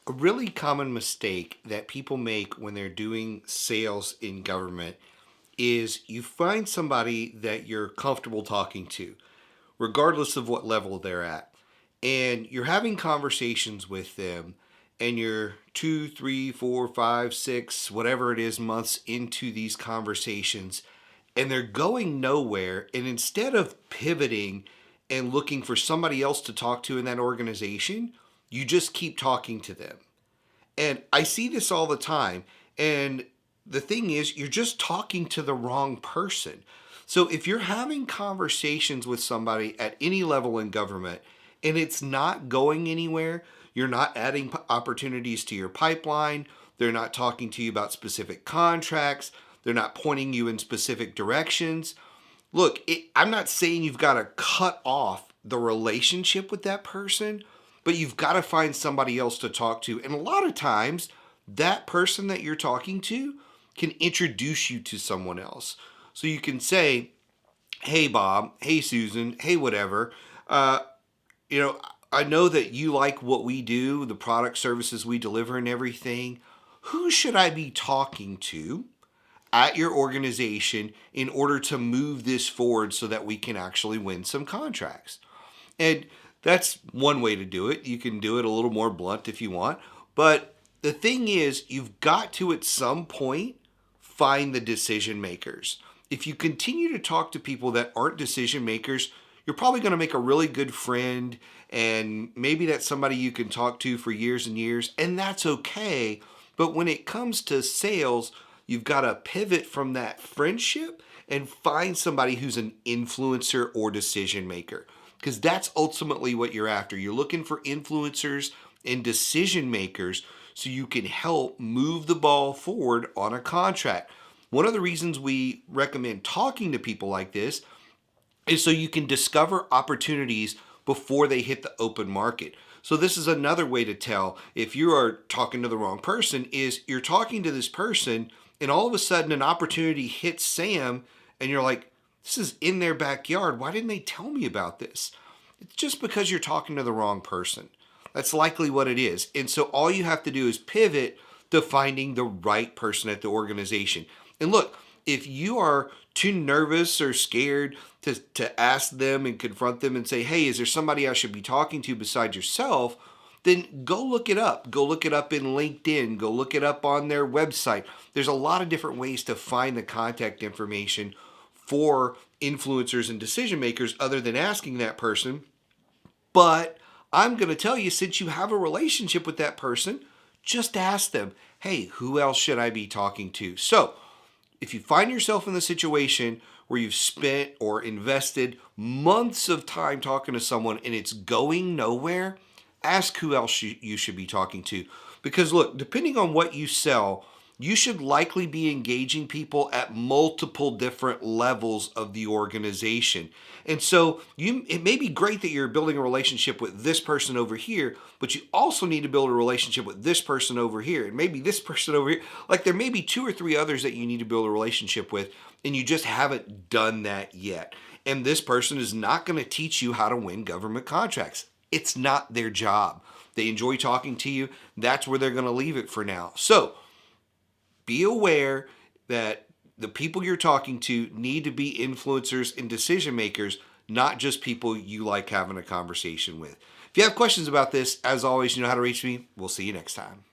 A really common mistake that people make when they're doing sales in government is you find somebody that you're comfortable talking to, regardless of what level they're at. And you're having conversations with them, and you're 2, 3, 4, 5, 6, whatever it is, months into these conversations, and they're going nowhere. And instead of pivoting and looking for somebody else to talk to in that organization, you just keep talking to them. And I see this all the time. And the thing is, you're just talking to the wrong person. So if you're having conversations with somebody at any level in government and it's not going anywhere, you're not adding opportunities to your pipeline, they're not talking to you about specific contracts, they're not pointing you in specific directions. Look, I'm not saying you've got to cut off the relationship with that person, but you've got to find somebody else to talk to. And a lot of times, that person that you're talking to can introduce you to someone else. So you can say, hey, Bob, hey, Susan, hey, whatever. Uh, you know, I know that you like what we do, the product services we deliver and everything. Who should I be talking to at your organization in order to move this forward so that we can actually win some contracts? And that's one way to do it. You can do it a little more blunt if you want. But the thing is, you've got to at some point find the decision makers. If you continue to talk to people that aren't decision makers, you're probably going to make a really good friend, and maybe that's somebody you can talk to for years and years, and that's okay. But when it comes to sales, you've got to pivot from that friendship and find somebody who's an influencer or decision maker, because that's ultimately what you're after. You're looking for influencers and decision makers so you can help move the ball forward on a contract. One of the reasons we recommend talking to people like this is so you can discover opportunities before they hit the open market. So this is another way to tell if you are talking to the wrong person, is you're talking to this person and all of a sudden an opportunity hits Sam and you're like, this is in their backyard. Why didn't they tell me about this? It's just because you're talking to the wrong person. That's likely what it is. And so all you have to do is pivot to finding the right person at the organization. And look, if you are too nervous or scared to ask them and confront them and say, hey, is there somebody I should be talking to besides yourself? Then go look it up. Go look it up in LinkedIn. Go look it up on their website. There's a lot of different ways to find the contact information for influencers and decision makers other than asking that person. But I'm going to tell you, since you have a relationship with that person, just ask them, hey, who else should I be talking to? So if you find yourself in the situation where you've spent or invested months of time talking to someone and it's going nowhere, ask who else you should be talking to. Because look, depending on what you sell, you should likely be engaging people at multiple different levels of the organization. And so it may be great that you're building a relationship with this person over here, but you also need to build a relationship with this person over here, and maybe this person over here. Like there may be 2 or 3 others that you need to build a relationship with, and you just haven't done that yet. And this person is not going to teach you how to win government contracts. It's not their job. They enjoy talking to you. That's where they're going to leave it for now. So be aware that the people you're talking to need to be influencers and decision makers, not just people you like having a conversation with. If you have questions about this, as always, you know how to reach me. We'll see you next time.